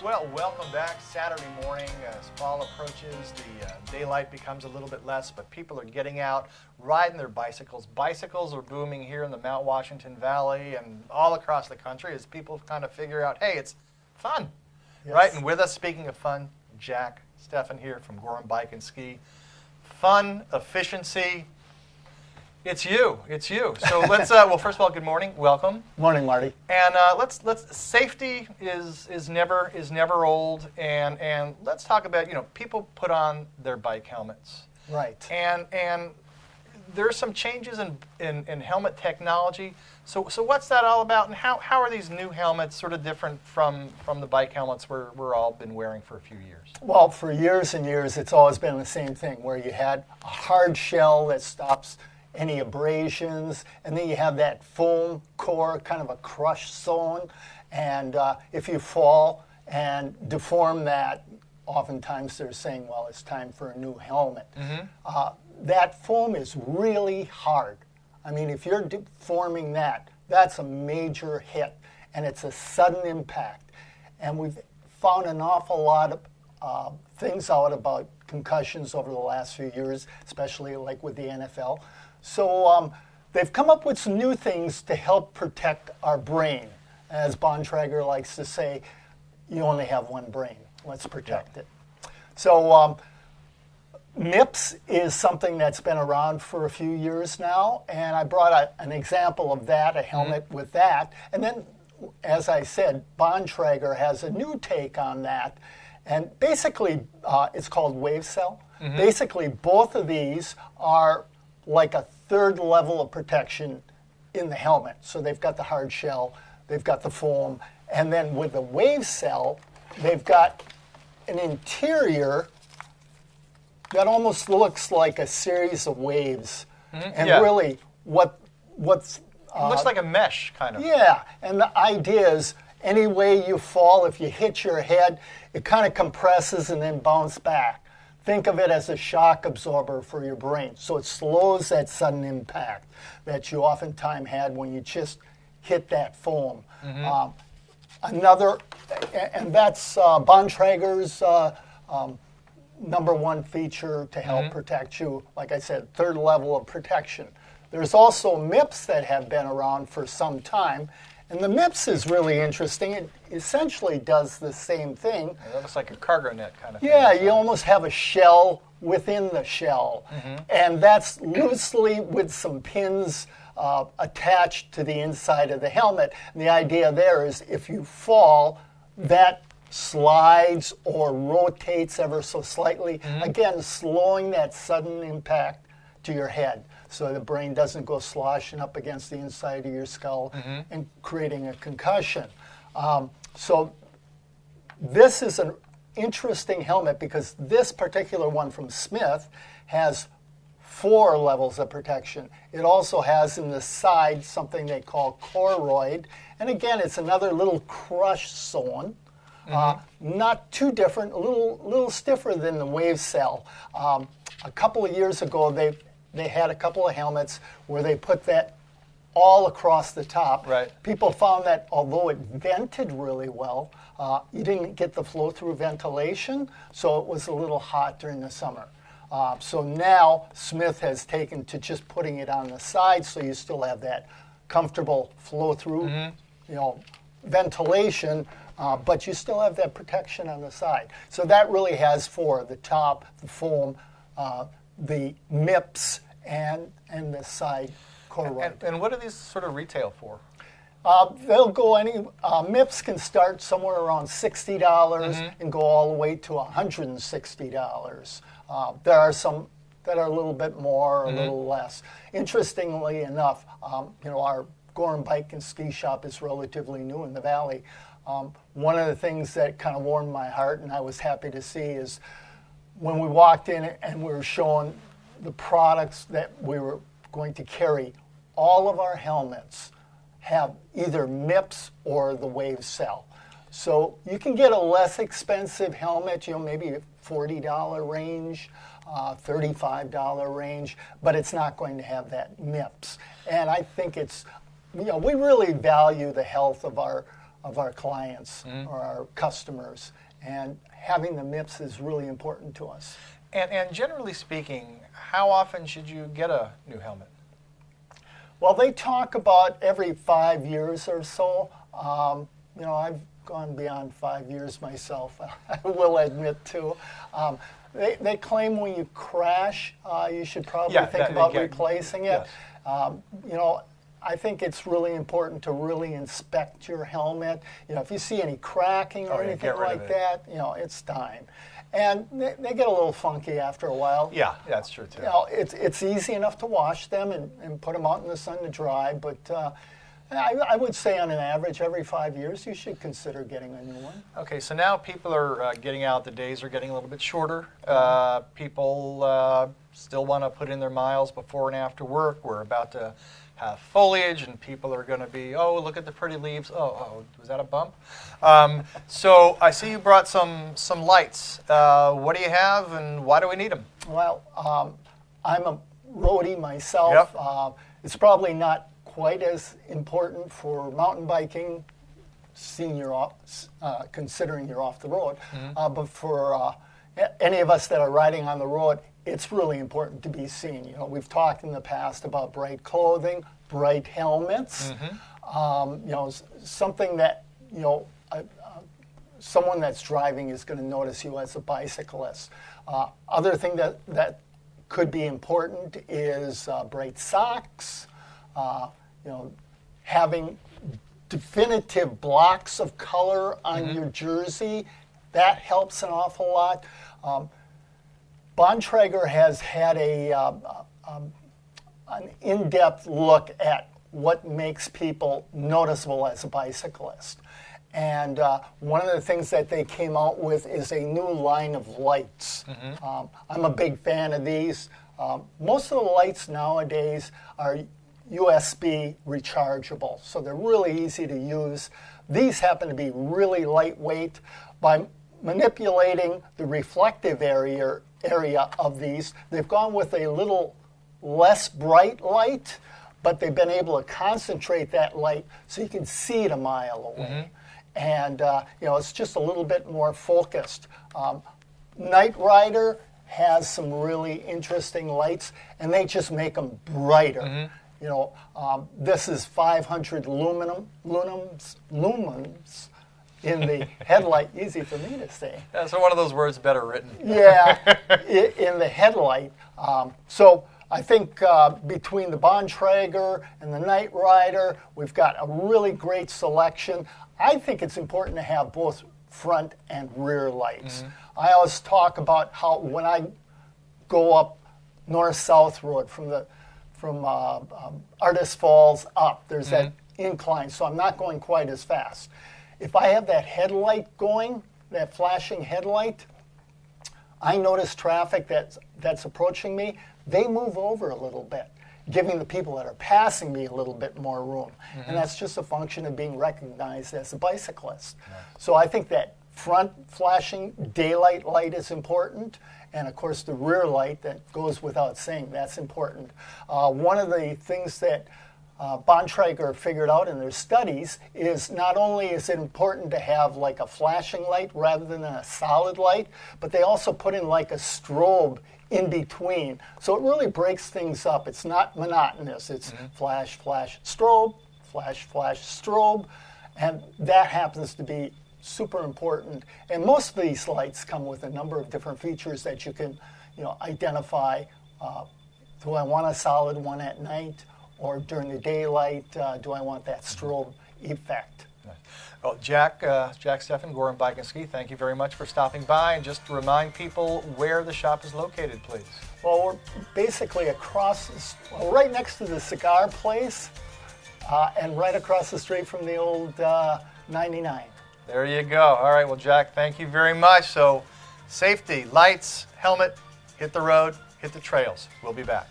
Well, welcome back. Saturday morning, as fall approaches, the daylight becomes a little bit less, but people are getting out, riding their bicycles. Bicycles are booming here in the Mount Washington Valley and all across the country as people kind of figure out, hey, it's fun, right? And with us, speaking of fun, Jack Steffen here from Gorham Bike Ski. Fun, efficiency. It's you. So let's. Well, first of all, good morning. Welcome. Morning, Marty. And let's. Safety is never old. And let's talk about people put on their bike helmets. Right. And there are some changes in helmet technology. So what's that all about? And how are these new helmets sort of different from the bike helmets we're all been wearing for a few years? Well, for years and years, it's always been the same thing, where you had a hard shell that stops any abrasions, and then you have that foam core, kind of a crush zone, and if you fall and deform that, oftentimes they're saying, well, it's time for a new helmet. Mm-hmm. That foam is really hard. I mean, if you're deforming that, that's a major hit, and it's a sudden impact. And we've found an awful lot of things out about concussions over the last few years, especially like with the NFL. So they've come up with some new things to help protect our brain. As Bontrager likes to say, you only have one brain. Let's protect it. So MIPS is something that's been around for a few years now, and I brought an example of that, a helmet with that. And then, as I said, Bontrager has a new take on that. And basically, it's called Wave Cell. Mm-hmm. Basically, both of these are like a third level of protection in the helmet. So they've got the hard shell, they've got the foam, and then with the Wave Cell, they've got an interior that almost looks like a series of waves. Mm-hmm. And really, what's... it looks like a mesh, kind of. Yeah, and the idea is any way you fall, if you hit your head, it kind of compresses and then bounces back. Think of it as a shock absorber for your brain. So it slows that sudden impact that you oftentimes had when you just hit that foam. Mm-hmm. And that's Bontrager's number one feature to help protect you. Like I said, third level of protection. There's also MIPS that have been around for some time. And the MIPS is really interesting. It essentially does the same thing. It looks like a cargo net kind of thing. Yeah, you almost have a shell within the shell. Mm-hmm. And that's loosely with some pins attached to the inside of the helmet. And the idea there is if you fall, that slides or rotates ever so slightly, again, slowing that sudden impact to your head, so the brain doesn't go sloshing up against the inside of your skull and creating a concussion. So this is an interesting helmet because this particular one from Smith has 4 levels of protection. It also has in the side something they call choroid, and again, it's another little crush zone. Not too different, a little stiffer than the Wave Cell. A couple of years ago, they had a couple of helmets where they put that all across the top. Right. People found that although it vented really well, you didn't get the flow-through ventilation, so it was a little hot during the summer. So now Smith has taken to just putting it on the side, so you still have that comfortable flow-through, ventilation, but you still have that protection on the side. So that really has 4: the top, the foam, the MIPS, and the side choroid. And what do these sort of retail for? They'll go MIPS can start somewhere around $60 and go all the way to $160. There are some that are a little bit more, or a little less. Interestingly enough, our Gorham Bike and Ski shop is relatively new in the Valley. One of the things that kind of warmed my heart and I was happy to see is when we walked in and we were showing the products that we were going to carry, all of our helmets have either MIPS or the Wave Cell. So you can get a less expensive helmet, maybe $40 range, $35 range, but it's not going to have that MIPS. And I think it's, we really value the health of our of our clients or our customers. And having the MIPS is really important to us. And generally speaking, how often should you get a new helmet? Well, they talk about every 5 years or so. You know, I've gone beyond 5 years myself, I will admit to. They claim when you crash, you should probably think about replacing it. Yes. You know, I think it's really important to really inspect your helmet. You know, if you see any cracking or anything like that, you know, it's time. And they get a little funky after a while. Yeah, that's true too. You know, it's easy enough to wash them and put them out in the sun to dry, but I would say on an average, every 5 years, you should consider getting a new one. Okay, so now people are getting out. The days are getting a little bit shorter. People still want to put in their miles before and after work. We're about to have foliage, and people are going to be, oh, look at the pretty leaves. Oh, was that a bump? So I see you brought some lights. What do you have, and why do we need them? Well, I'm a roadie myself. Yep. It's probably not quite as important for mountain biking, considering you're off the road. But for any of us that are riding on the road, it's really important to be seen. You know, we've talked in the past about bright clothing, bright helmets. You know, something that, you know, someone that's driving is going to notice you as a bicyclist. Other thing that could be important is bright socks. You know, having definitive blocks of color on your jersey, that helps an awful lot. Bontrager has had an in-depth look at what makes people noticeable as a bicyclist. And one of the things that they came out with is a new line of lights. I'm a big fan of these. Most of the lights nowadays are USB rechargeable, so they're really easy to use. These happen to be really lightweight. By manipulating the reflective area of these, they've gone with a little less bright light, but they've been able to concentrate that light so you can see it a mile away. And you know, it's just a little bit more focused. Night Rider has some really interesting lights, and they just make them brighter. You know, this is 500 lumens in the headlight. Easy for me to say. Yeah, so one of those words better written. Yeah, in the headlight. So I think between the Bontrager and the Night Rider, we've got a really great selection. I think it's important to have both front and rear lights. I always talk about how when I go up North-South Road from Artist Falls up, there's that incline, so I'm not going quite as fast. If I have that headlight going, that flashing headlight, I notice traffic that's approaching me, they move over a little bit, giving the people that are passing me a little bit more room. And that's just a function of being recognized as a bicyclist. So I think that front flashing daylight light is important, and of course the rear light, that goes without saying, that's important. One of the things that Bontrager figured out in their studies is not only is it important to have like a flashing light rather than a solid light, but they also put in like a strobe in between. So it really breaks things up. It's not monotonous. It's flash, flash, strobe, flash, flash, strobe, and that happens to be super important. And most of these lights come with a number of different features that you can, you know, identify. Do I want a solid one at night, or during the daylight? Do I want that strobe effect? Well, Jack Steffen, Gorham Bike Ski, thank you very much for stopping by. And just to remind people where the shop is located, please. Well, we're basically right next to the cigar place, and right across the street from the old 99. There you go. All right, well, Jack, thank you very much. So, safety, lights, helmet, hit the road, hit the trails. We'll be back.